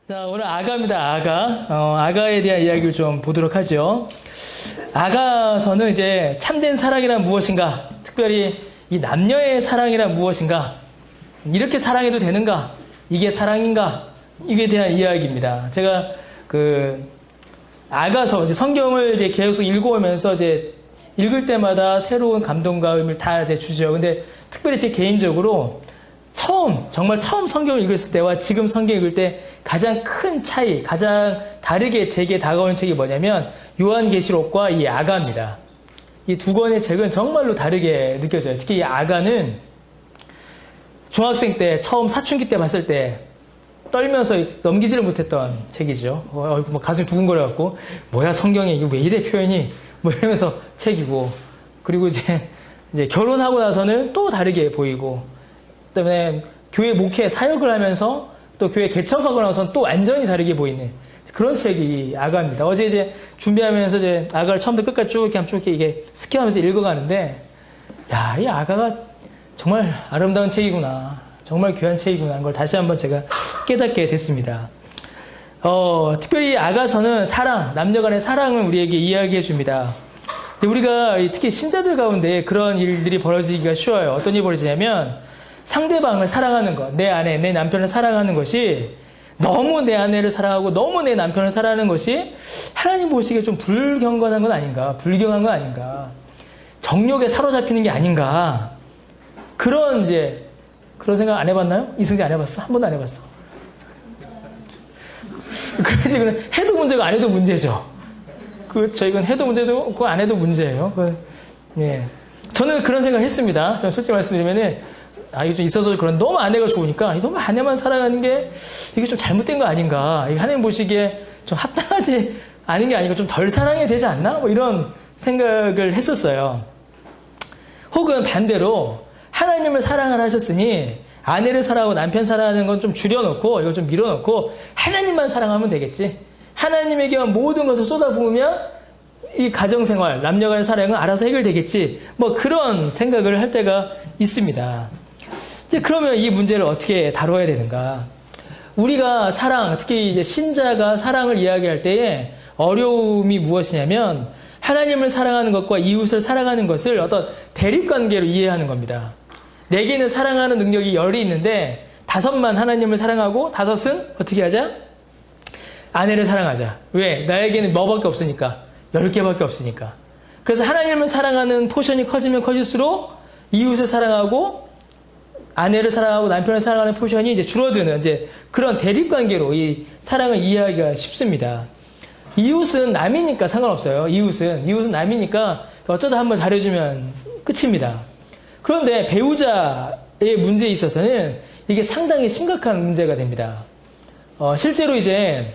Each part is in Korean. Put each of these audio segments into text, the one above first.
자, 오늘 아가입니다. 아가. 아가에 대한 이야기를 좀 보도록 하죠. 아가서는 이제 참된 사랑이란 무엇인가? 특별히 이 남녀의 사랑이란 무엇인가? 이렇게 사랑해도 되는가? 이게 사랑인가? 이게 대한 이야기입니다. 제가 아가서 이제 성경을 이제 계속 읽어오면서 이제 읽을 때마다 새로운 감동과 의미를 다 이제 주죠. 근데 특별히 제 개인적으로 정말 처음 성경을 읽었을 때와 지금 성경 읽을 때 가장 큰 차이, 가장 다르게 제게 다가오는 책이 뭐냐면 요한계시록과 이 아가입니다. 이 두 권의 책은 정말로 다르게 느껴져요. 특히 이 아가는 중학생 때 처음 사춘기 때 봤을 때 떨면서 넘기지를 못했던 책이죠. 뭐 가슴이 두근거려갖고 뭐야 성경에 이게 왜 이래 표현이 뭐 이러면서 책이고, 그리고 이제 결혼하고 나서는 또 다르게 보이고, 그다음에 교회 목회 사역을 하면서 또 교회 개척하고 나서는 또 완전히 다르게 보이는 그런 책이 아가입니다. 어제 이제 준비하면서 이제 아가를 처음부터 끝까지 쭉 이게 스캔하면서 읽어가는데, 야, 이 아가가 정말 아름다운 책이구나, 정말 귀한 책이구나 하는 걸 다시 한번 제가 깨닫게 됐습니다. 특별히 아가서는 사랑, 남녀 간의 사랑을 우리에게 이야기해 줍니다. 우리가 특히 신자들 가운데 그런 일들이 벌어지기가 쉬워요. 어떤 일이 벌어지냐면 상대방을 사랑하는 것, 내 아내, 내 남편을 사랑하는 것이, 너무 내 아내를 사랑하고 너무 내 남편을 사랑하는 것이 하나님 보시기에 좀 불경건한 건 아닌가, 불경한 건 아닌가, 정욕에 사로잡히는 게 아닌가, 그런 생각 안 해봤나요? 이승재 안 해봤어? 한 번도 안 해봤어. 그래서 해도 문제고 안 해도 문제죠. 그렇죠. 이건 해도 문제도 없고 안 해도 문제예요. 예. 저는 그런 생각 했습니다. 저는 솔직히 말씀드리면은, 이게 좀 있어서 너무 아내가 좋으니까, 너무 아내만 사랑하는 게, 이게 좀 잘못된 거 아닌가. 이게 하나님 보시기에 좀 합당하지 않은 게 아닌가. 좀 덜 사랑해야 되지 않나? 뭐 이런 생각을 했었어요. 혹은 반대로, 하나님을 사랑을 하셨으니, 아내를 사랑하고 남편 사랑하는 건 좀 줄여놓고, 이거 좀 밀어놓고, 하나님만 사랑하면 되겠지. 하나님에게만 모든 것을 쏟아부으면, 이 가정생활, 남녀간의 사랑은 알아서 해결되겠지. 뭐 그런 생각을 할 때가 있습니다. 이제 그러면 이 문제를 어떻게 다뤄야 되는가? 우리가 사랑, 특히 이제 신자가 사랑을 이야기할 때에 어려움이 무엇이냐면, 하나님을 사랑하는 것과 이웃을 사랑하는 것을 어떤 대립관계로 이해하는 겁니다. 내게는 사랑하는 능력이 10이 있는데 5만 하나님을 사랑하고 5은 어떻게 하자? 아내를 사랑하자. 왜? 나에게는 뭐밖에 없으니까. 10개밖에 없으니까. 그래서 하나님을 사랑하는 포션이 커지면 커질수록 이웃을 사랑하고 아내를 사랑하고 남편을 사랑하는 포션이 이제 줄어드는 그런 대립관계로 이 사랑을 이해하기가 쉽습니다. 이웃은 남이니까 상관없어요. 이웃은 남이니까 어쩌다 한번 잘해주면 끝입니다. 그런데 배우자의 문제에 있어서는 이게 상당히 심각한 문제가 됩니다. 실제로 이제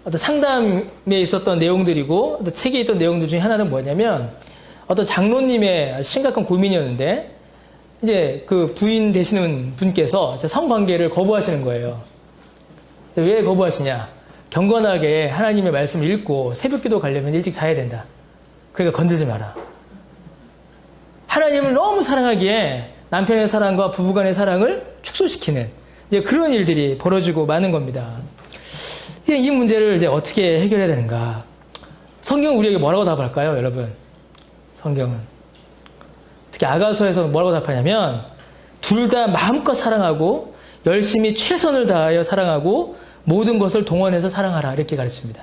어떤 상담에 있었던 내용들이고 어떤 책에 있던 내용들 중에 하나는 뭐냐면, 어떤 장로님의 심각한 고민이었는데, 이제 그 부인 되시는 분께서 성관계를 거부하시는 거예요. 왜 거부하시냐? 경건하게 하나님의 말씀을 읽고 새벽기도 가려면 일찍 자야 된다. 그러니까 건들지 마라. 하나님을 너무 사랑하기에 남편의 사랑과 부부간의 사랑을 축소시키는 그런 일들이 벌어지고 마는 겁니다. 이 문제를 이제 어떻게 해결해야 되는가? 성경은 우리에게 뭐라고 답할까요, 여러분? 성경은 특히 아가서에서 뭐라고 답하냐면, 둘 다 마음껏 사랑하고 열심히 최선을 다하여 사랑하고 모든 것을 동원해서 사랑하라, 이렇게 가르칩니다.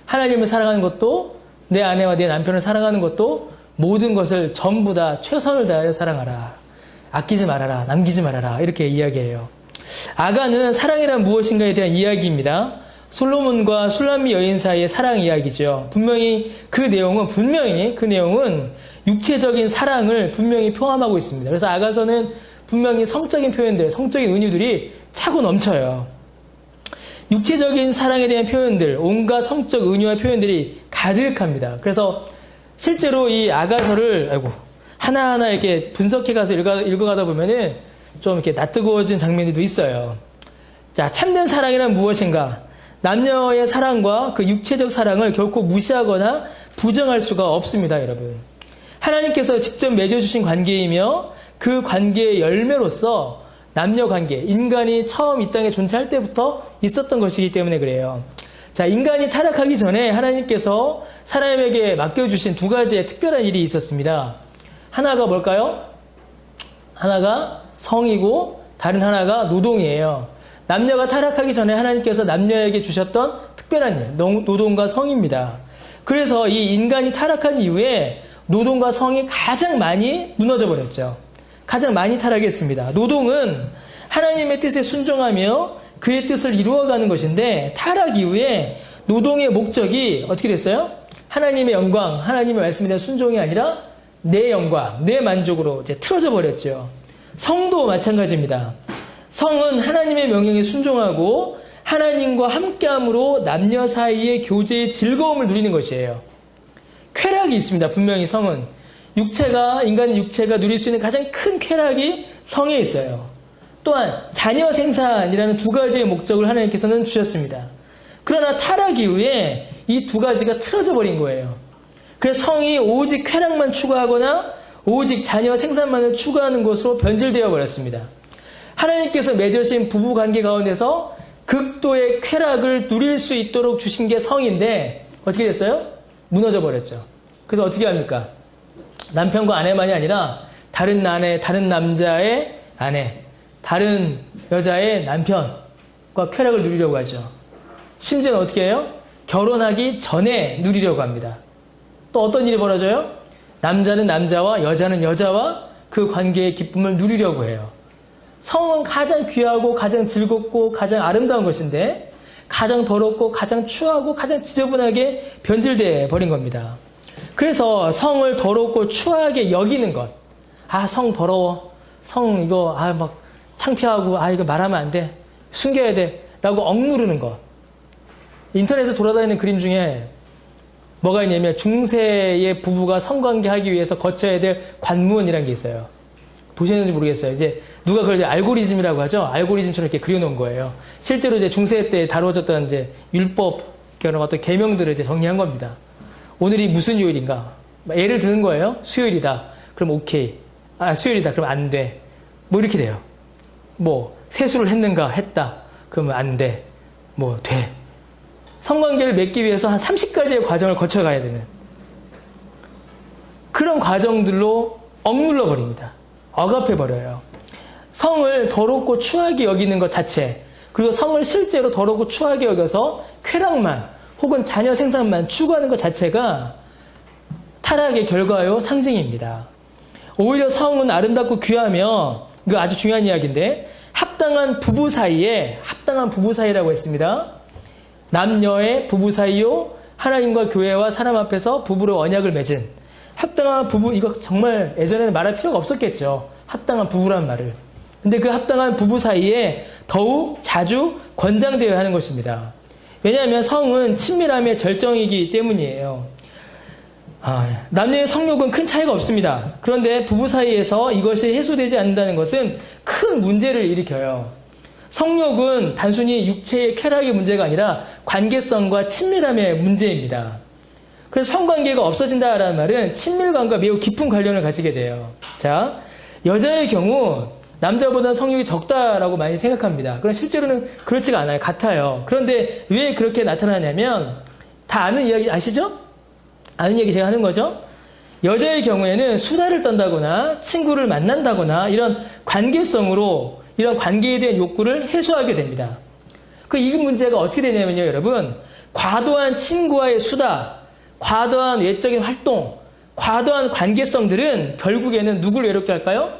하나님을 사랑하는 것도, 내 아내와 내 남편을 사랑하는 것도 모든 것을 전부 다 최선을 다하여 사랑하라. 아끼지 말아라, 남기지 말아라, 이렇게 이야기해요. 아가는 사랑이란 무엇인가에 대한 이야기입니다. 솔로몬과 술람미 여인 사이의 사랑 이야기죠. 분명히 그 내용은 육체적인 사랑을 분명히 포함하고 있습니다. 그래서 아가서는 분명히 성적인 표현들, 성적인 은유들이 차고 넘쳐요. 육체적인 사랑에 대한 표현들, 온갖 성적 은유와 표현들이 가득합니다. 그래서 실제로 이 아가서를 하나하나 이렇게 분석해가서 읽어가다 보면은 좀 이렇게 낯뜨거워진 장면들도 있어요. 자, 참된 사랑이란 무엇인가? 남녀의 사랑과 그 육체적 사랑을 결코 무시하거나 부정할 수가 없습니다, 여러분. 하나님께서 직접 맺어주신 관계이며 그 관계의 열매로서 남녀 관계, 인간이 처음 이 땅에 존재할 때부터 있었던 것이기 때문에 그래요. 자, 인간이 타락하기 전에 하나님께서 사람에게 맡겨주신 두 가지의 특별한 일이 있었습니다. 하나가 뭘까요? 하나가 성이고 다른 하나가 노동이에요. 남녀가 타락하기 전에 하나님께서 남녀에게 주셨던 특별한 일, 노동과 성입니다. 그래서 이 인간이 타락한 이후에 노동과 성이 가장 많이 무너져 버렸죠. 가장 많이 타락했습니다. 노동은 하나님의 뜻에 순종하며 그의 뜻을 이루어가는 것인데 타락 이후에 노동의 목적이 어떻게 됐어요? 하나님의 영광, 하나님의 말씀에 대한 순종이 아니라 내 영광, 내 만족으로 이제 틀어져 버렸죠. 성도 마찬가지입니다. 성은 하나님의 명령에 순종하고 하나님과 함께함으로 남녀 사이의 교제의 즐거움을 누리는 것이에요. 쾌락이 있습니다. 분명히 성은. 인간 육체가 누릴 수 있는 가장 큰 쾌락이 성에 있어요. 또한 자녀 생산이라는 두 가지의 목적을 하나님께서는 주셨습니다. 그러나 타락 이후에 이 두 가지가 틀어져 버린 거예요. 그래서 성이 오직 쾌락만 추구하거나 오직 자녀 생산만을 추구하는 것으로 변질되어 버렸습니다. 하나님께서 맺으신 부부관계 가운데서 극도의 쾌락을 누릴 수 있도록 주신 게 성인데 어떻게 됐어요? 무너져 버렸죠. 그래서 어떻게 합니까? 남편과 아내만이 아니라 다른 아내, 다른 남자의 아내, 다른 여자의 남편과 쾌락을 누리려고 하죠. 심지어는 어떻게 해요? 결혼하기 전에 누리려고 합니다. 또 어떤 일이 벌어져요? 남자는 남자와 여자는 여자와 그 관계의 기쁨을 누리려고 해요. 성은 가장 귀하고 가장 즐겁고 가장 아름다운 것인데 가장 더럽고 가장 추하고 가장 지저분하게 변질되어 버린 겁니다. 그래서 성을 더럽고 추하게 여기는 것. 아, 성 더러워. 성 이거 막 창피하고 이거 말하면 안 돼. 숨겨야 돼. 라고 억누르는 것. 인터넷에 돌아다니는 그림 중에 뭐가 있냐면 중세의 부부가 성관계하기 위해서 거쳐야 될 관문이라는 게 있어요. 보시는지 모르겠어요. 이제 누가 그걸 이제 알고리즘이라고 하죠. 알고리즘처럼 이렇게 그려놓은 거예요. 실제로 이제 중세 때 다루어졌던 이제 율법 그런 어떤 계명들을 이제 정리한 겁니다. 오늘이 무슨 요일인가? 예를 드는 거예요. 수요일이다. 그럼 오케이. 수요일이다. 그럼 안 돼. 뭐 이렇게 돼요. 뭐 세수를 했는가? 했다. 그러면 안 돼. 뭐 돼. 성관계를 맺기 위해서 한 30가지의 과정을 거쳐가야 되는 그런 과정들로 억눌러 버립니다. 억압해 버려요. 성을 더럽고 추하게 여기는 것 자체, 그리고 성을 실제로 더럽고 추하게 여겨서 쾌락만 혹은 자녀 생산만 추구하는 것 자체가 타락의 결과요 상징입니다. 오히려 성은 아름답고 귀하며, 이거 아주 중요한 이야기인데, 합당한 부부 사이라고 했습니다. 남녀의 부부 사이요, 하나님과 교회와 사람 앞에서 부부로 언약을 맺은 합당한 부부, 이거 정말 예전에는 말할 필요가 없었겠죠. 합당한 부부란 말을. 근데 그 합당한 부부 사이에 더욱 자주 권장되어야 하는 것입니다. 왜냐하면 성은 친밀함의 절정이기 때문이에요. 남녀의 성욕은 큰 차이가 없습니다. 그런데 부부 사이에서 이것이 해소되지 않는다는 것은 큰 문제를 일으켜요. 성욕은 단순히 육체의 쾌락의 문제가 아니라 관계성과 친밀함의 문제입니다. 그래서 성관계가 없어진다라는 말은 친밀감과 매우 깊은 관련을 가지게 돼요. 자, 여자의 경우 남자보다 성욕이 적다라고 많이 생각합니다. 그럼 실제로는 그렇지가 않아요. 같아요. 그런데 왜 그렇게 나타나냐면 다 아는 이야기 아시죠? 아는 얘기 제가 하는 거죠. 여자의 경우에는 수다를 떤다거나 친구를 만난다거나 이런 관계성으로 이런 관계에 대한 욕구를 해소하게 됩니다. 이 문제가 어떻게 되냐면요, 여러분. 과도한 친구와의 수다, 과도한 외적인 활동, 과도한 관계성들은 결국에는 누굴 외롭게 할까요?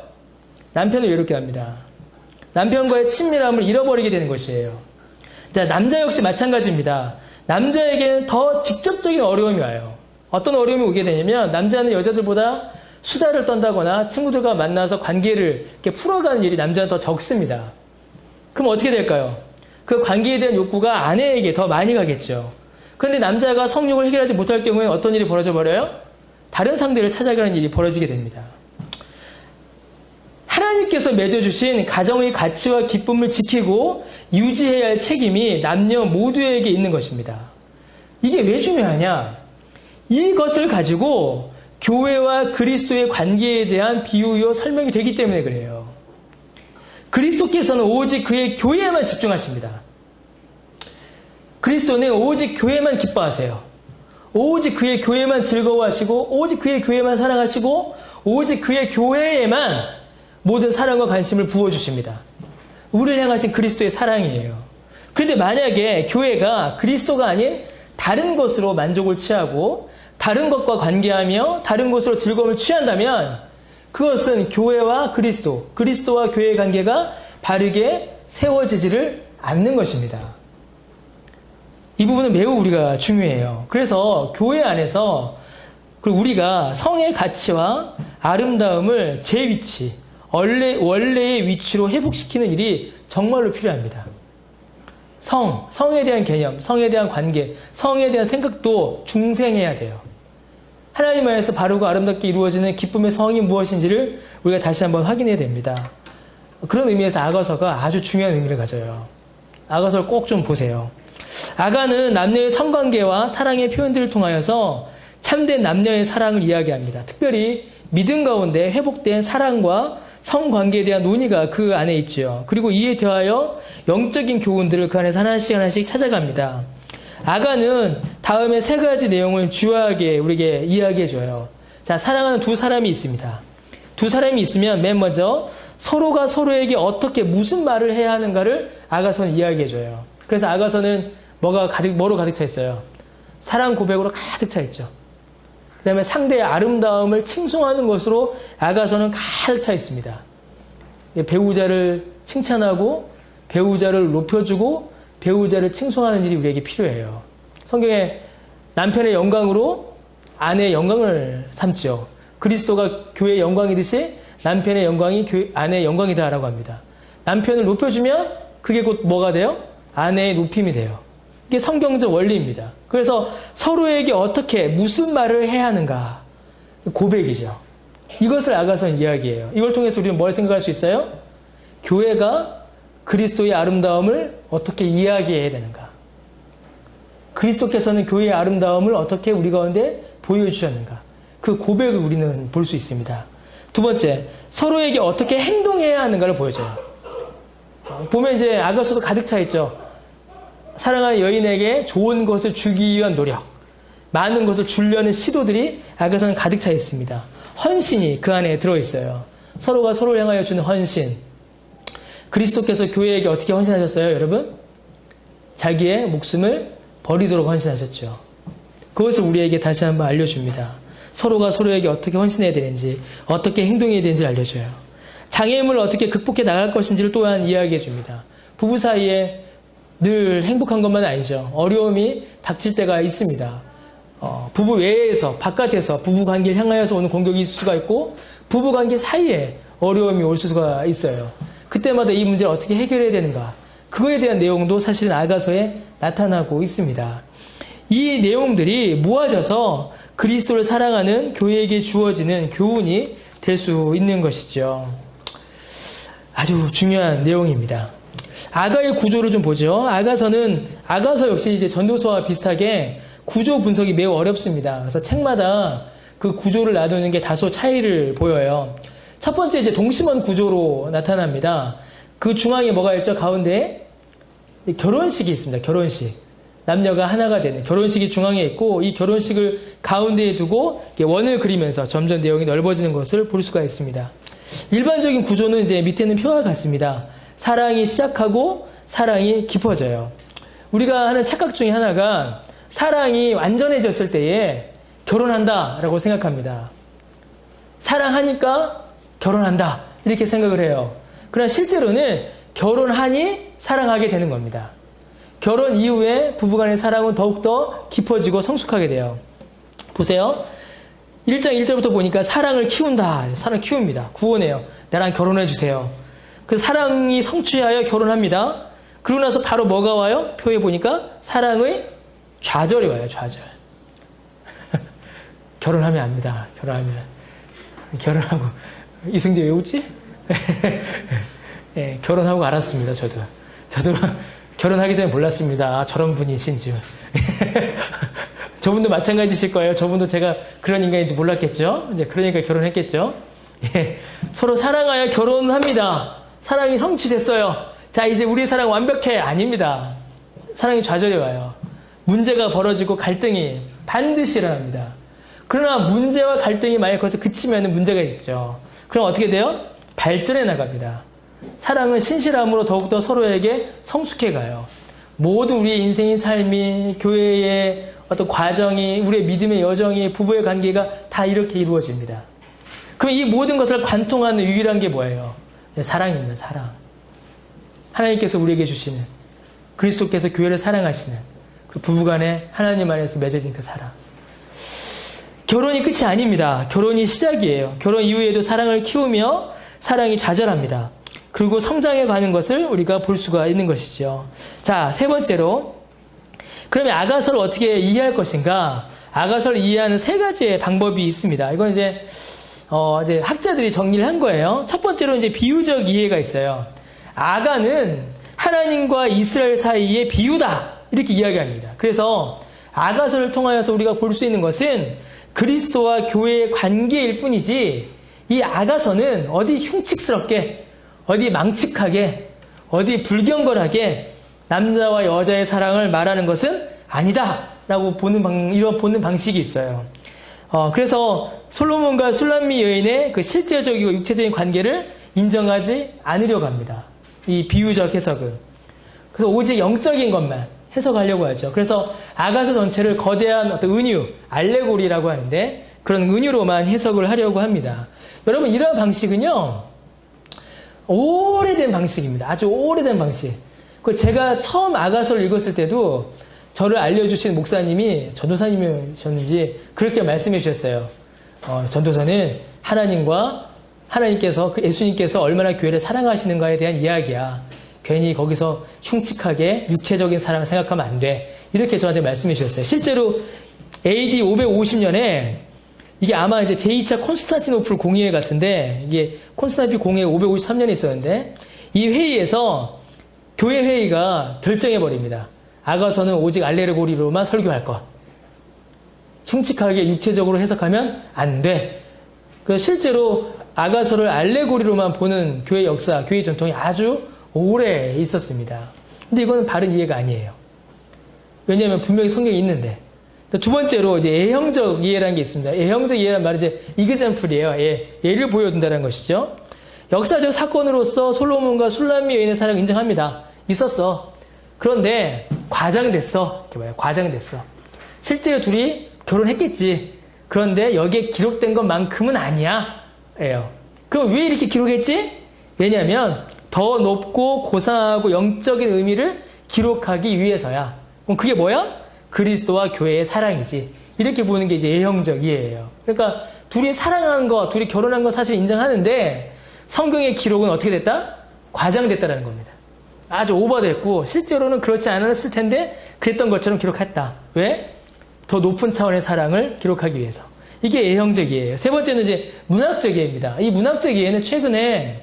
남편을 외롭게 합니다. 남편과의 친밀함을 잃어버리게 되는 것이에요. 자, 남자 역시 마찬가지입니다. 남자에게는 더 직접적인 어려움이 와요. 어떤 어려움이 오게 되냐면 남자는 여자들보다 수다를 떤다거나 친구들과 만나서 관계를 이렇게 풀어가는 일이 남자는 더 적습니다. 그럼 어떻게 될까요? 그 관계에 대한 욕구가 아내에게 더 많이 가겠죠. 그런데 남자가 성욕을 해결하지 못할 경우에 어떤 일이 벌어져 버려요? 다른 상대를 찾아가는 일이 벌어지게 됩니다. 하나님께서 맺어주신 가정의 가치와 기쁨을 지키고 유지해야 할 책임이 남녀 모두에게 있는 것입니다. 이게 왜 중요하냐? 이것을 가지고 교회와 그리스도의 관계에 대한 비유요 설명이 되기 때문에 그래요. 그리스도께서는 오직 그의 교회에만 집중하십니다. 그리스도는 오직 교회만 기뻐하세요. 오직 그의 교회만 즐거워하시고 오직 그의 교회만 사랑하시고 오직 그의 교회에만 모든 사랑과 관심을 부어주십니다. 우리를 향하신 그리스도의 사랑이에요. 그런데 만약에 교회가 그리스도가 아닌 다른 것으로 만족을 취하고 다른 것과 관계하며 다른 것으로 즐거움을 취한다면 그것은 교회와 그리스도와 교회의 관계가 바르게 세워지지를 않는 것입니다. 이 부분은 매우 우리가 중요해요. 그래서 교회 안에서 우리가 성의 가치와 아름다움을 제 위치, 원래의 위치로 회복시키는 일이 정말로 필요합니다. 성에 대한 개념, 성에 대한 관계, 성에 대한 생각도 중생해야 돼요. 하나님 안에서 바르고 아름답게 이루어지는 기쁨의 성이 무엇인지를 우리가 다시 한번 확인해야 됩니다. 그런 의미에서 아가서가 아주 중요한 의미를 가져요. 아가서를 꼭 좀 보세요. 아가는 남녀의 성관계와 사랑의 표현들을 통하여서 참된 남녀의 사랑을 이야기합니다. 특별히 믿음 가운데 회복된 사랑과 성관계에 대한 논의가 그 안에 있지요. 그리고 이에 대하여 영적인 교훈들을 그 안에서 하나씩 찾아갑니다. 아가는 다음에 3가지 내용을 주요하게 우리에게 이야기해줘요. 자, 사랑하는 두 사람이 있습니다. 두 사람이 있으면 맨 먼저 서로가 서로에게 어떻게 무슨 말을 해야 하는가를 아가서는 이야기해줘요. 그래서 아가서는 뭐로 가득 차 있어요? 사랑 고백으로 가득 차 있죠. 그 다음에 상대의 아름다움을 칭송하는 것으로 아가서는 가득 차 있습니다. 배우자를 칭찬하고 배우자를 높여주고 배우자를 칭송하는 일이 우리에게 필요해요. 성경에 남편의 영광으로 아내의 영광을 삼죠. 그리스도가 교회의 영광이듯이 남편의 영광이 아내의 영광이다라고 합니다. 남편을 높여주면 그게 곧 뭐가 돼요? 아내의 높임이 돼요. 이게 성경적 원리입니다. 그래서 서로에게 어떻게 무슨 말을 해야 하는가 고백이죠. 이것을 아가서는 이야기해요. 이걸 통해서 우리는 뭘 생각할 수 있어요? 교회가 그리스도의 아름다움을 어떻게 이야기해야 되는가? 그리스도께서는 교회의 아름다움을 어떻게 우리 가운데 보여주셨는가? 그 고백을 우리는 볼 수 있습니다. 두 번째, 서로에게 어떻게 행동해야 하는가를 보여줘요. 보면 이제 아가서도 가득 차 있죠. 사랑하는 여인에게 좋은 것을 주기 위한 노력, 많은 것을 주려는 시도들이 아가서는 가득 차 있습니다. 헌신이 그 안에 들어있어요. 서로가 서로를 향하여 주는 헌신. 그리스도께서 교회에게 어떻게 헌신하셨어요, 여러분? 자기의 목숨을 버리도록 헌신하셨죠. 그것을 우리에게 다시 한번 알려줍니다. 서로가 서로에게 어떻게 헌신해야 되는지, 어떻게 행동해야 되는지 알려줘요. 장애물을 어떻게 극복해 나갈 것인지를 또한 이야기해 줍니다. 부부 사이에 늘 행복한 것만 아니죠. 어려움이 닥칠 때가 있습니다. 부부 외에서, 바깥에서 부부 관계를 향하여서 오는 공격이 있을 수가 있고 부부 관계 사이에 어려움이 올 수가 있어요. 그때마다 이 문제를 어떻게 해결해야 되는가, 그거에 대한 내용도 사실은 아가서에 나타나고 있습니다. 이 내용들이 모아져서 그리스도를 사랑하는 교회에게 주어지는 교훈이 될 수 있는 것이죠. 아주 중요한 내용입니다. 아가의 구조를 좀 보죠. 아가서 역시 이제 전도서와 비슷하게 구조 분석이 매우 어렵습니다. 그래서 책마다 그 구조를 놔두는 게 다소 차이를 보여요. 첫 번째 이제 동심원 구조로 나타납니다. 그 중앙에 뭐가 있죠? 가운데 결혼식이 있습니다. 결혼식. 남녀가 하나가 되는 결혼식이 중앙에 있고 이 결혼식을 가운데에 두고 원을 그리면서 점점 내용이 넓어지는 것을 볼 수가 있습니다. 일반적인 구조는 이제 밑에는 표와 같습니다. 사랑이 시작하고 사랑이 깊어져요. 우리가 하는 착각 중에 하나가 사랑이 완전해졌을 때에 결혼한다라고 생각합니다. 사랑하니까 결혼한다 이렇게 생각을 해요. 그러나 실제로는 결혼하니 사랑하게 되는 겁니다. 결혼 이후에 부부간의 사랑은 더욱더 깊어지고 성숙하게 돼요. 보세요. 1장 1절부터 보니까 사랑을 키운다. 사랑 키웁니다. 구원해요. 나랑 결혼해 주세요. 그래서 사랑이 성취하여 결혼합니다. 그러고 나서 바로 뭐가 와요? 표에 보니까 사랑의 좌절이 와요. 좌절. 결혼하면 압니다. 결혼하고 이승재 왜 웃지? 네, 결혼하고 알았습니다. 저도 결혼하기 전에 몰랐습니다. 저런 분이신 줄. 저분도 마찬가지실 거예요. 저분도 제가 그런 인간인지 몰랐겠죠. 이제 그러니까 결혼했겠죠. 예, 서로 사랑하여 결혼합니다. 사랑이 성취됐어요. 자, 이제 우리 사랑 완벽해. 아닙니다. 사랑이 좌절해 와요. 문제가 벌어지고 갈등이 반드시 일어납니다. 그러나 문제와 갈등이 만약 거기서 그치면 문제가 있죠. 그럼 어떻게 돼요? 발전해 나갑니다. 사랑은 신실함으로 더욱더 서로에게 성숙해 가요. 모든 우리의 인생의 삶이, 교회의 어떤 과정이, 우리의 믿음의 여정이, 부부의 관계가 다 이렇게 이루어집니다. 그럼 이 모든 것을 관통하는 유일한 게 뭐예요? 사랑입니다. 사랑. 하나님께서 우리에게 주시는, 그리스도께서 교회를 사랑하시는 그 부부간에 하나님 안에서 맺어진 그 사랑. 결혼이 끝이 아닙니다. 결혼이 시작이에요. 결혼 이후에도 사랑을 키우며 사랑이 좌절합니다. 그리고 성장해 가는 것을 우리가 볼 수가 있는 것이죠. 자, 세 번째로, 그러면 아가서를 어떻게 이해할 것인가? 아가서를 이해하는 세 가지의 방법이 있습니다. 이건 이제 학자들이 정리를 한 거예요. 첫 번째로 이제 비유적 이해가 있어요. 아가는 하나님과 이스라엘 사이의 비유다. 이렇게 이야기합니다. 그래서 아가서를 통하여서 우리가 볼 수 있는 것은 그리스도와 교회의 관계일 뿐이지, 이 아가서는 어디 흉측스럽게, 어디 망측하게, 어디 불경건하게 남자와 여자의 사랑을 말하는 것은 아니다. 라고 이런 보는 방식이 있어요. 그래서 솔로몬과 술람미 여인의 그 실제적이고 육체적인 관계를 인정하지 않으려고 합니다. 이 비유적 해석은. 그래서 오직 영적인 것만 해석하려고 하죠. 그래서 아가서 전체를 거대한 어떤 은유, 알레고리라고 하는데 그런 은유로만 해석을 하려고 합니다. 여러분, 이런 방식은요, 오래된 방식입니다. 아주 오래된 방식. 제가 처음 아가서를 읽었을 때도 저를 알려주신 목사님이, 전도사님이셨는지 그렇게 말씀해 주셨어요. 전도서는 하나님께서, 예수님께서 얼마나 교회를 사랑하시는가에 대한 이야기야. 괜히 거기서 흉측하게 육체적인 사랑을 생각하면 안 돼. 이렇게 저한테 말씀해 주셨어요. 실제로 AD 550년에 이게 아마 이제 제2차 콘스탄티노플 공의회 같은데, 이게 콘스탄티노플 공의회 553년에 있었는데, 이 회의에서 교회 회의가 결정해 버립니다. 아가서는 오직 알레고리로만 설교할 것. 흉측하게 육체적으로 해석하면 안 돼. 실제로 아가서를 알레고리로만 보는 교회 역사, 교회 전통이 아주 오래 있었습니다. 근데 이거는 바른 이해가 아니에요. 왜냐하면 분명히 성경에 있는데. 두 번째로 이제 예형적 이해라는 게 있습니다. 예형적 이해란 말은 이제 이그샘플이에요. 예를 보여준다는 것이죠. 역사적 사건으로서 솔로몬과 술람미 여인의 사랑을 인정합니다. 있었어. 그런데 과장됐어. 이렇게 봐요. 과장됐어. 실제로 둘이 결혼했겠지. 그런데 여기에 기록된 것만큼은 아니야. 예요. 그럼 왜 이렇게 기록했지? 왜냐하면 더 높고 고상하고 영적인 의미를 기록하기 위해서야. 그럼 그게 뭐야? 그리스도와 교회의 사랑이지. 이렇게 보는 게 이제 예형적 이해예요. 그러니까 둘이 사랑한 거, 둘이 결혼한 거 사실 인정하는데 성경의 기록은 어떻게 됐다? 과장됐다라는 겁니다. 아주 오버됐고 실제로는 그렇지 않았을 텐데 그랬던 것처럼 기록했다. 왜? 더 높은 차원의 사랑을 기록하기 위해서. 이게 예형적 이해예요. 세 번째는 이제 문학적 이해입니다. 이 문학적 이해는 최근에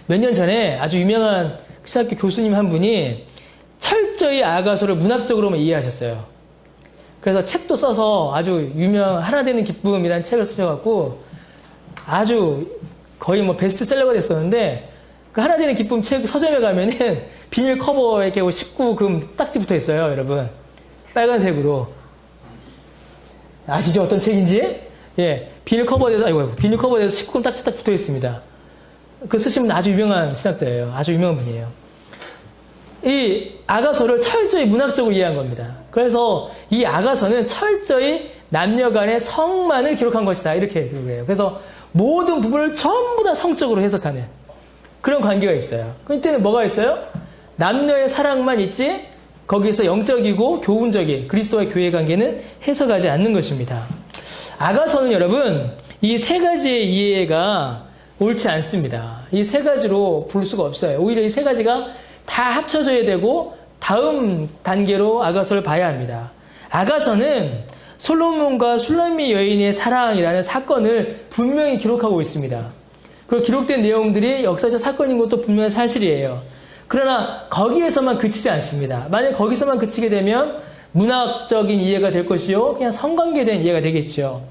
몇 년 전에 아주 유명한 신학교 교수님 한 분이 철저히 아가서를 문학적으로만 이해하셨어요. 그래서 책도 써서 아주 유명한 하나 되는 기쁨이라는 책을 쓰셔갖고 아주 거의 뭐 베스트셀러가 됐었는데 그 하나 되는 기쁨 책 서점에 가면은 비닐 커버에 이렇게 19금 딱지 붙어 있어요, 여러분. 빨간색으로. 아시죠? 어떤 책인지? 예. 비닐 커버에서 19금 딱지 딱 붙어 있습니다. 그 쓰신 분 아주 유명한 신학자예요. 아주 유명한 분이에요. 이 아가서를 철저히 문학적으로 이해한 겁니다. 그래서 이 아가서는 철저히 남녀 간의 성만을 기록한 것이다. 이렇게 그래요. 그래서 모든 부분을 전부 다 성적으로 해석하는 그런 관계가 있어요. 이때는 뭐가 있어요? 남녀의 사랑만 있지 거기서 영적이고 교훈적인 그리스도와 교회 관계는 해석하지 않는 것입니다. 아가서는 여러분 이 세 가지의 이해가 옳지 않습니다. 이 세 가지로 볼 수가 없어요. 오히려 이 세 가지가 다 합쳐져야 되고 다음 단계로 아가서를 봐야 합니다. 아가서는 솔로몬과 술람미 여인의 사랑이라는 사건을 분명히 기록하고 있습니다. 그 기록된 내용들이 역사적 사건인 것도 분명히 사실이에요. 그러나 거기에서만 그치지 않습니다. 만약 거기서만 그치게 되면 문학적인 이해가 될 것이요 그냥 성관계에 대한 이해가 되겠죠.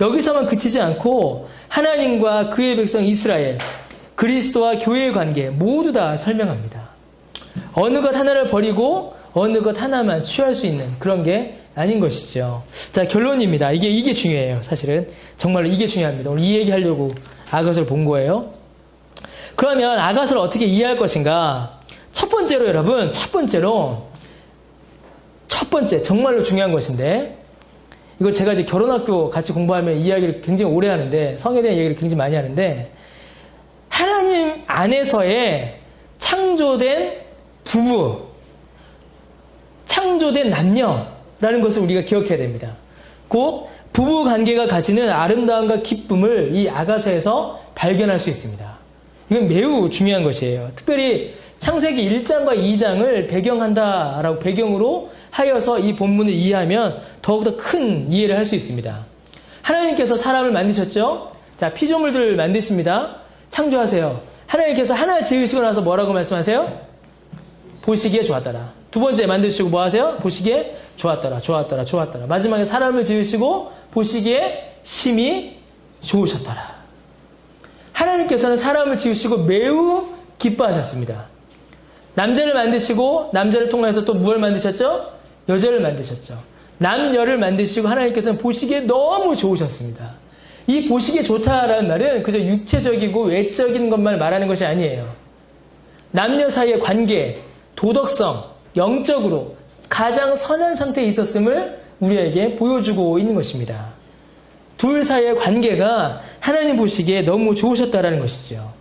여기서만 그치지 않고 하나님과 그의 백성 이스라엘 그리스도와 교회의 관계 모두 다 설명합니다. 어느 것 하나를 버리고 어느 것 하나만 취할 수 있는 그런 게 아닌 것이죠. 자, 결론입니다. 이게 중요해요. 사실은 정말로 이게 중요합니다. 오늘 이 얘기하려고 아가서를 본 거예요. 그러면 아가서를 어떻게 이해할 것인가? 첫 번째로 여러분, 첫 번째 정말로 중요한 것인데, 이거 제가 이제 결혼학교 같이 공부하면 이야기를 굉장히 오래 하는데, 성에 대한 얘기를 굉장히 많이 하는데, 하나님 안에서의 창조된 부부, 창조된 남녀라는 것을 우리가 기억해야 됩니다. 곧 부부 관계가 가지는 아름다움과 기쁨을 이 아가서에서 발견할 수 있습니다. 이건 매우 중요한 것이에요. 특별히 창세기 1장과 2장을 배경으로 하여서 이 본문을 이해하면 더욱더 큰 이해를 할 수 있습니다. 하나님께서 사람을 만드셨죠? 자, 피조물들을 만드십니다. 창조하세요. 하나님께서 하나 지으시고 나서 뭐라고 말씀하세요? 보시기에 좋았더라. 두 번째 만드시고 뭐 하세요? 보시기에 좋았더라. 마지막에 사람을 지으시고 보시기에 심히 좋으셨더라. 하나님께서는 사람을 지으시고 매우 기뻐하셨습니다. 남자를 만드시고 남자를 통해서 또 무엇을 만드셨죠? 여자를 만드셨죠. 남녀를 만드시고 하나님께서는 보시기에 너무 좋으셨습니다. 이 보시기에 좋다라는 말은 그저 육체적이고 외적인 것만 말하는 것이 아니에요. 남녀 사이의 관계, 도덕성, 영적으로 가장 선한 상태에 있었음을 우리에게 보여주고 있는 것입니다. 둘 사이의 관계가 하나님 보시기에 너무 좋으셨다라는 것이죠.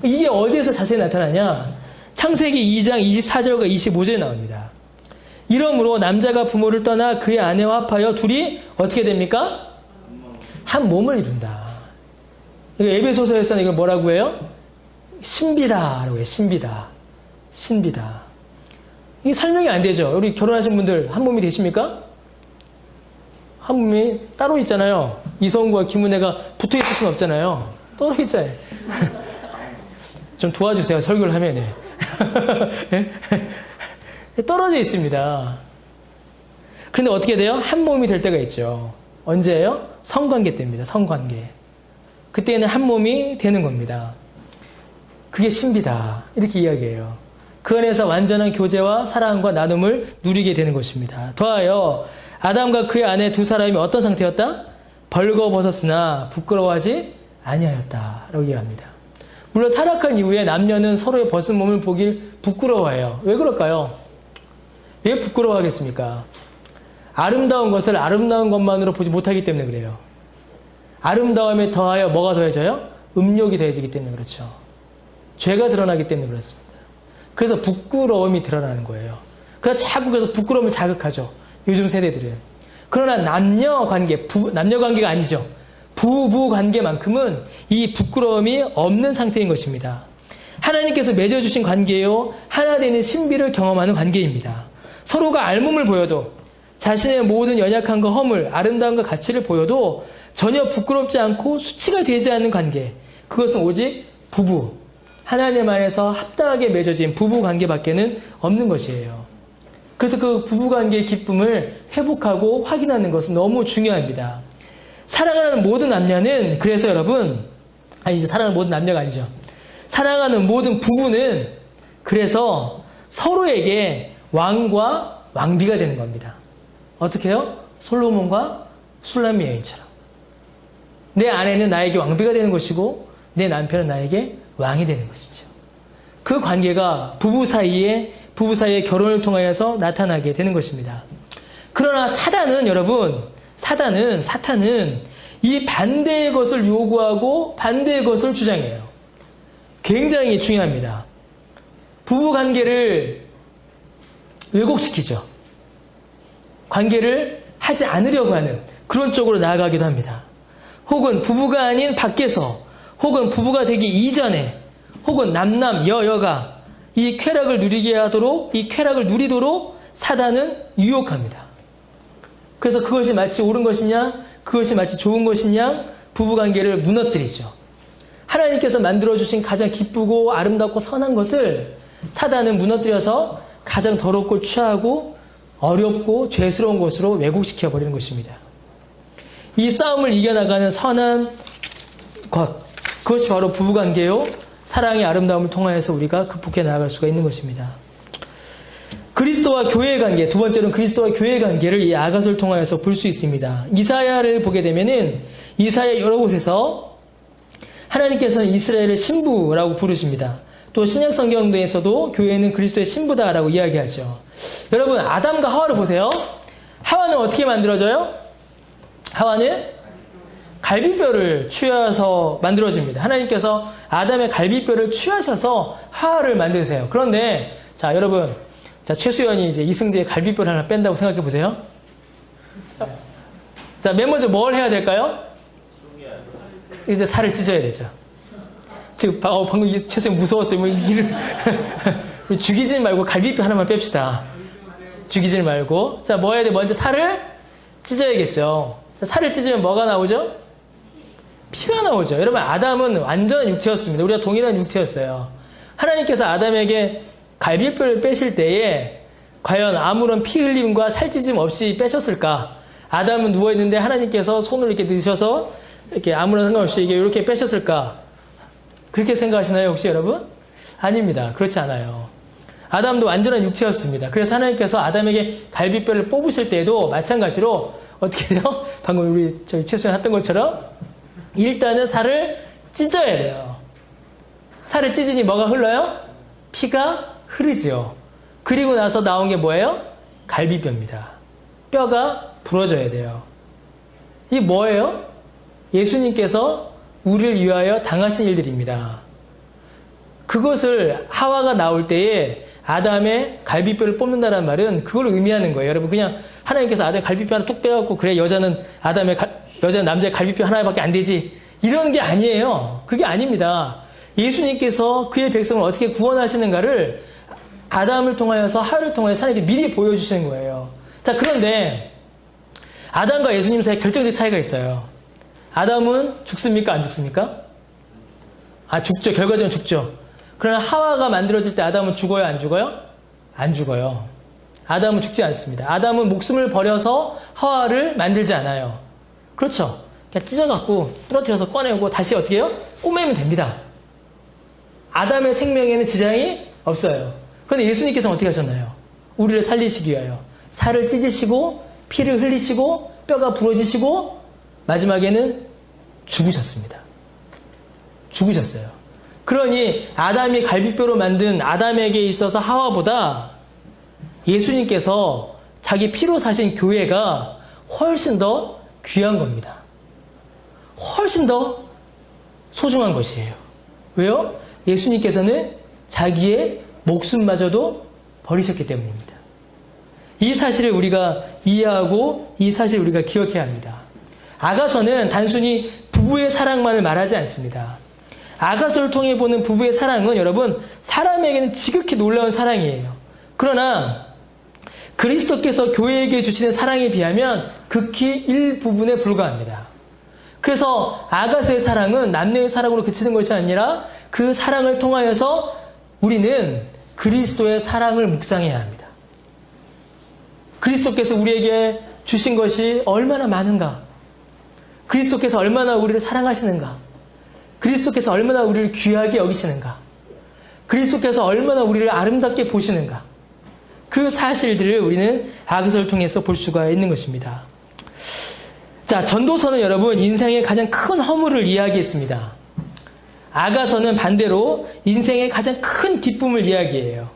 이게 어디에서 자세히 나타나냐? 창세기 2장 24절과 25절에 나옵니다. 이러므로 남자가 부모를 떠나 그의 아내와 합하여 둘이 어떻게 됩니까? 한 몸을 이룬다. 에베소서에서는 이걸 뭐라고 해요? 신비다라고 해요. 신비다. 이게 설명이 안 되죠. 우리 결혼하신 분들 한 몸이 되십니까? 한 몸이 따로 있잖아요. 이성과 김은혜가 붙어 있을 수는 없잖아요. 떨어 있잖아요. 좀 도와주세요. 설교를 하면. 떨어져 있습니다. 그런데 어떻게 돼요? 한 몸이 될 때가 있죠. 언제예요? 성관계 때입니다. 성관계. 그때는 한 몸이 되는 겁니다. 그게 신비다. 이렇게 이야기해요. 그 안에서 완전한 교제와 사랑과 나눔을 누리게 되는 것입니다. 더하여 아담과 그의 아내 두 사람이 어떤 상태였다? 벌거벗었으나 부끄러워하지 아니하였다. 라고 이야기합니다. 물론 타락한 이후에 남녀는 서로의 벗은 몸을 보길 부끄러워해요. 왜 그럴까요? 왜 부끄러워하겠습니까? 아름다운 것을 아름다운 것만으로 보지 못하기 때문에 그래요. 아름다움에 더하여 뭐가 더해져요? 음욕이 더해지기 때문에 그렇죠. 죄가 드러나기 때문에 그렇습니다. 그래서 부끄러움이 드러나는 거예요. 그래서 자꾸 그래서 부끄러움을 자극하죠. 요즘 세대들은. 그러나 남녀관계가 아니죠. 부부관계만큼은 이 부끄러움이 없는 상태인 것입니다. 하나님께서 맺어주신 관계요, 하나 되는 신비를 경험하는 관계입니다. 서로가 알몸을 보여도, 자신의 모든 연약함과 허물, 아름다움과 가치를 보여도 전혀 부끄럽지 않고 수치가 되지 않는 관계, 그것은 오직 부부, 하나님 안에서 합당하게 맺어진 부부관계밖에는 없는 것이에요. 그래서 그 부부관계의 기쁨을 회복하고 확인하는 것은 너무 중요합니다. 사랑하는 모든 남녀는, 그래서 여러분, 이제 사랑하는 모든 남녀가 아니죠. 사랑하는 모든 부부는 그래서 서로에게 왕과 왕비가 되는 겁니다. 어떻게 해요? 솔로몬과 술람미 여인처럼. 내 아내는 나에게 왕비가 되는 것이고 내 남편은 나에게 왕이 되는 것이죠. 그 관계가 부부 사이의 결혼을 통하여서 나타나게 되는 것입니다. 그러나 사탄은 이 반대의 것을 요구하고 반대의 것을 주장해요. 굉장히 중요합니다. 부부 관계를 왜곡시키죠. 관계를 하지 않으려고 하는 그런 쪽으로 나아가기도 합니다. 혹은 부부가 아닌 밖에서, 혹은 부부가 되기 이전에, 혹은 여가 이 쾌락을 누리도록 사단은 유혹합니다. 그래서 그것이 마치 옳은 것이냐, 그것이 마치 좋은 것이냐, 부부관계를 무너뜨리죠. 하나님께서 만들어주신 가장 기쁘고 아름답고 선한 것을 사단은 무너뜨려서 가장 더럽고 취하고 어렵고 죄스러운 것으로 왜곡시켜버리는 것입니다. 이 싸움을 이겨나가는 선한 것, 그것이 바로 부부관계요, 사랑의 아름다움을 통하여서 우리가 극복해 나아갈 수가 있는 것입니다. 그리스도와 교회의 관계, 두 번째로는 그리스도와 교회의 관계를 이 아가서를 통하여서 볼 수 있습니다. 이사야를 보게 되면은 이사야 여러 곳에서 하나님께서는 이스라엘의 신부라고 부르십니다. 또 신약 성경에서도 교회는 그리스도의 신부다라고 이야기하죠. 여러분, 아담과 하와를 보세요. 하와는 어떻게 만들어져요? 하와는 갈비뼈를 취하서 만들어집니다. 하나님께서 아담의 갈비뼈를 취하셔서 하와를 만드세요. 그런데 자, 여러분, 자, 최수연이 이제 이승재의 갈비뼈를 하나 뺀다고 생각해 보세요. 자, 맨 먼저 뭘 해야 될까요? 이제 살을 찢어야 되죠. 지금 방금 최수연 무서웠어요. 뭐 이를 죽이지 말고 갈비뼈 하나만 뺍시다. 죽이지 말고. 자, 뭐 해야 돼? 먼저 살을 찢어야겠죠. 자, 살을 찢으면 뭐가 나오죠? 피가 나오죠. 여러분, 아담은 완전한 육체였습니다. 우리가 동일한 육체였어요. 하나님께서 아담에게 갈비뼈를 빼실 때에 과연 아무런 피 흘림과 살찌짐 없이 빼셨을까? 아담은 누워있는데 하나님께서 손을 이렇게 드셔서 이렇게 아무런 상관없이 이렇게 빼셨을까? 그렇게 생각하시나요, 혹시 여러분? 아닙니다. 그렇지 않아요. 아담도 완전한 육체였습니다. 그래서 하나님께서 아담에게 갈비뼈를 뽑으실 때에도 마찬가지로 어떻게 돼요? 방금 우리 저희 최수연 했던 것처럼 일단은 살을 찢어야 돼요. 살을 찢으니 뭐가 흘러요? 피가 흐르지요. 그리고 나서 나온 게 뭐예요? 갈비뼈입니다. 뼈가 부러져야 돼요. 이게 뭐예요? 예수님께서 우리를 위하여 당하신 일들입니다. 그것을 하와가 나올 때에 아담의 갈비뼈를 뽑는다는 말은 그걸 의미하는 거예요. 여러분, 그냥 하나님께서 아담의 갈비뼈 하나 뚝 빼갖고 그래 여자는 남자의 갈비뼈 하나밖에 안 되지 이런 게 아니에요. 그게 아닙니다. 예수님께서 그의 백성을 어떻게 구원하시는가를 아담을 통하여서 하와를 통하여서 하나님께 미리 보여주시는 거예요. 자, 그런데 아담과 예수님 사이에 결정적 차이가 있어요. 아담은 죽습니까? 안 죽습니까? 죽죠. 결과적으로 죽죠. 그러나 하와가 만들어질 때 아담은 죽어요? 안 죽어요? 안 죽어요. 아담은 죽지 않습니다. 아담은 목숨을 버려서 하와를 만들지 않아요. 그렇죠. 그냥 찢어갖고 부러뜨려서 꺼내고 다시 어떻게 해요? 꼬매면 됩니다. 아담의 생명에는 지장이 없어요. 그런데 예수님께서는 어떻게 하셨나요? 우리를 살리시기 위하여 살을 찢으시고 피를 흘리시고 뼈가 부러지시고 마지막에는 죽으셨습니다. 죽으셨어요. 그러니 아담이 갈비뼈로 만든 아담에게 있어서 하와보다 예수님께서 자기 피로 사신 교회가 훨씬 더 귀한 겁니다. 훨씬 더 소중한 것이에요. 왜요? 예수님께서는 자기의 목숨마저도 버리셨기 때문입니다. 이 사실을 우리가 이해하고 이 사실을 우리가 기억해야 합니다. 아가서는 단순히 부부의 사랑만을 말하지 않습니다. 아가서를 통해 보는 부부의 사랑은 여러분 사람에게는 지극히 놀라운 사랑이에요. 그러나 그리스도께서 교회에게 주시는 사랑에 비하면 극히 일부분에 불과합니다. 그래서 아가서의 사랑은 남녀의 사랑으로 그치는 것이 아니라 그 사랑을 통하여서 우리는 그리스도의 사랑을 묵상해야 합니다. 그리스도께서 우리에게 주신 것이 얼마나 많은가? 그리스도께서 얼마나 우리를 사랑하시는가? 그리스도께서 얼마나 우리를 귀하게 여기시는가? 그리스도께서 얼마나 우리를 아름답게 보시는가? 그 사실들을 우리는 아가서를 통해서 볼 수가 있는 것입니다. 자, 전도서는 여러분 인생의 가장 큰 허물을 이야기했습니다. 아가서는 반대로 인생의 가장 큰 기쁨을 이야기해요.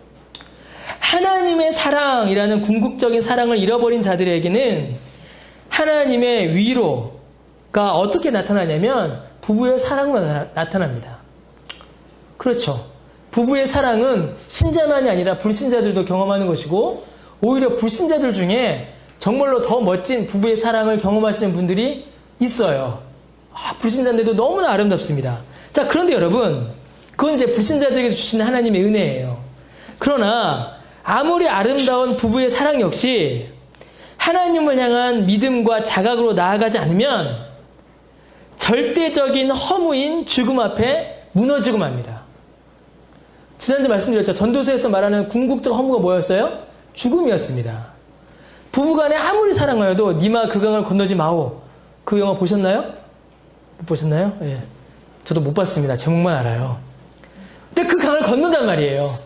하나님의 사랑이라는 궁극적인 사랑을 잃어버린 자들에게는 하나님의 위로가 어떻게 나타나냐면 부부의 사랑으로 나타납니다. 그렇죠. 부부의 사랑은 신자만이 아니라 불신자들도 경험하는 것이고 오히려 불신자들 중에 정말로 더 멋진 부부의 사랑을 경험하시는 분들이 있어요. 불신자인데도 너무나 아름답습니다. 자, 그런데 여러분, 그건 이제 불신자들에게 주시는 하나님의 은혜예요. 그러나 아무리 아름다운 부부의 사랑 역시 하나님을 향한 믿음과 자각으로 나아가지 않으면 절대적인 허무인 죽음 앞에 무너지고 맙니다. 지난주에 말씀드렸죠. 전도서에서 말하는 궁극적 허무가 뭐였어요? 죽음이었습니다. 부부간에 아무리 사랑하여도 니마 그 강을 건너지 마오. 그 영화 보셨나요? 못 보셨나요? 예. 저도 못 봤습니다. 제목만 알아요. 근데 그 강을 건넌단 말이에요.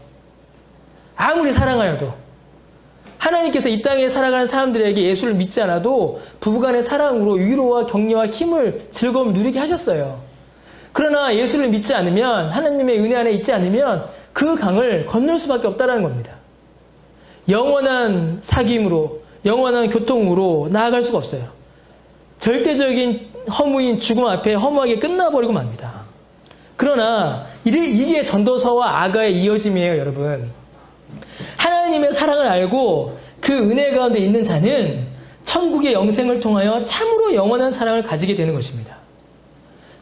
아무리 사랑하여도. 하나님께서 이 땅에 살아가는 사람들에게 예수를 믿지 않아도 부부간의 사랑으로 위로와 격려와 힘을 즐거움을 누리게 하셨어요. 그러나 예수를 믿지 않으면, 하나님의 은혜 안에 있지 않으면 그 강을 건널 수밖에 없다는 겁니다. 영원한 사귐으로, 영원한 교통으로 나아갈 수가 없어요. 절대적인 허무인 죽음 앞에 허무하게 끝나버리고 맙니다. 그러나 이게 전도서와 아가의 이어짐이에요, 여러분. 하나님의 사랑을 알고 그 은혜 가운데 있는 자는 천국의 영생을 통하여 참으로 영원한 사랑을 가지게 되는 것입니다.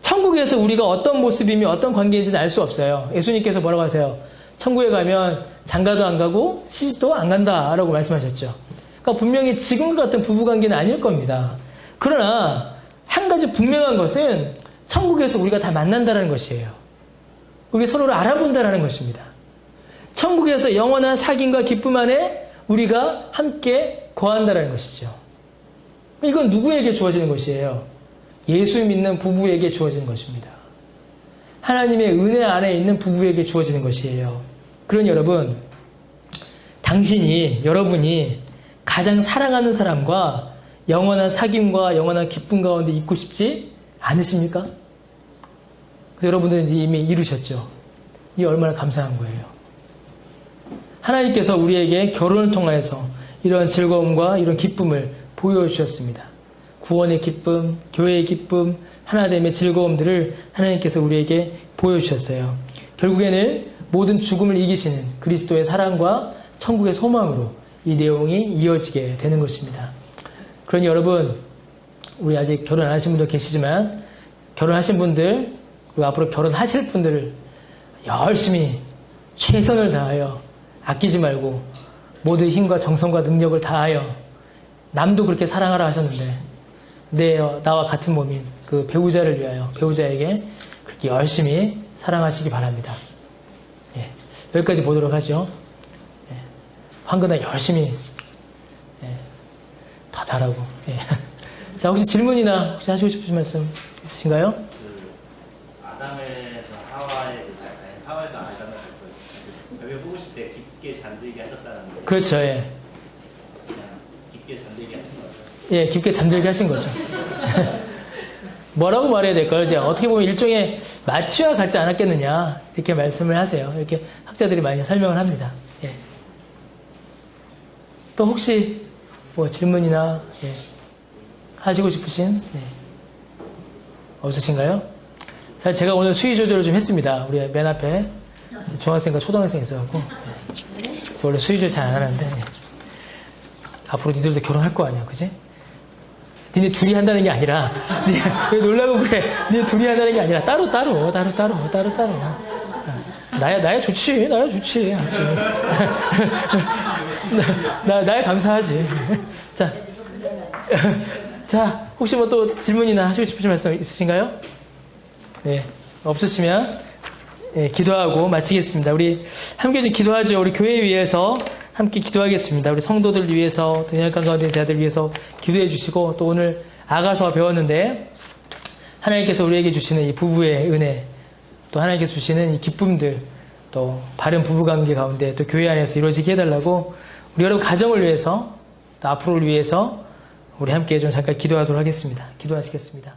천국에서 우리가 어떤 모습이며 어떤 관계인지는 알 수 없어요. 예수님께서 뭐라고 하세요? 천국에 가면 장가도 안 가고 시집도 안 간다라고 말씀하셨죠. 그러니까 분명히 지금과 같은 부부관계는 아닐 겁니다. 그러나 한 가지 분명한 것은 천국에서 우리가 다 만난다는 것이에요. 우리 서로를 알아본다는 것입니다. 천국에서 영원한 사귐과 기쁨 안에 우리가 함께 거한다는 것이죠. 이건 누구에게 주어지는 것이에요? 예수 믿는 부부에게 주어지는 것입니다. 하나님의 은혜 안에 있는 부부에게 주어지는 것이에요. 그러니 여러분, 여러분이 가장 사랑하는 사람과 영원한 사귐과 영원한 기쁨 가운데 있고 싶지 않으십니까? 여러분들은 이미 이루셨죠. 이게 얼마나 감사한 거예요. 하나님께서 우리에게 결혼을 통해서 이런 즐거움과 이런 기쁨을 보여주셨습니다. 구원의 기쁨, 교회의 기쁨, 하나됨의 즐거움들을 하나님께서 우리에게 보여주셨어요. 결국에는 모든 죽음을 이기시는 그리스도의 사랑과 천국의 소망으로 이 내용이 이어지게 되는 것입니다. 그러니 여러분, 우리 아직 결혼 안 하신 분도 계시지만 결혼하신 분들, 그리고 앞으로 결혼하실 분들을 열심히 최선을 다하여 아끼지 말고 모든 힘과 정성과 능력을 다하여, 남도 그렇게 사랑하라 하셨는데 나와 같은 몸인 그 배우자를 위하여 배우자에게 그렇게 열심히 사랑하시기 바랍니다. 예, 여기까지 보도록 하죠. 예, 황근아 열심히 더 잘하고. 예. 자, 혹시 질문이나 혹시 하시고 싶으신 말씀 있으신가요? 아담에서 하와에서 아담을 벽에 뽑으실 때 깊게 잠들게 하셨다는 거. 그렇죠. 예. 그냥 깊게 잠들게 하신 거죠. 예, 깊게 잠들게 하신 거죠. 뭐라고 말해야 될까요? 이제 어떻게 보면 일종의 마취와 같지 않았겠느냐 이렇게 말씀을 하세요. 이렇게 학자들이 많이 설명을 합니다. 예. 또 혹시 뭐 질문이나 하시고 싶으신 없으신가요? 사실 제가 오늘 수위 조절을 좀 했습니다. 우리 맨 앞에 중학생과 초등학생이 있어갖고 저 원래 수위 조절 잘 안 하는데 앞으로 니들도 결혼할 거 아니야, 그지? 니네 둘이 한다는 게 아니라 왜 놀라고 그래? 니네 둘이 한다는 게 아니라 따로 나야 좋지. 나야 감사하지. 자, 혹시 뭐 또 질문이나 하시고 싶으신 말씀 있으신가요? 네, 없으시면 기도하고 마치겠습니다. 우리 함께 좀 기도하죠. 우리 교회 위해서 함께 기도하겠습니다. 우리 성도들 위해서, 또 연약한 가운데 있는 자들 위해서 기도해 주시고, 또 오늘 아가서 배웠는데 하나님께서 우리에게 주시는 이 부부의 은혜, 또 하나님께서 주시는 이 기쁨들, 또 바른 부부관계 가운데 또 교회 안에서 이루어지게 해달라고, 우리 여러분 가정을 위해서, 또 앞으로를 위해서 우리 함께 좀 잠깐 기도하도록 하겠습니다. 기도하시겠습니다.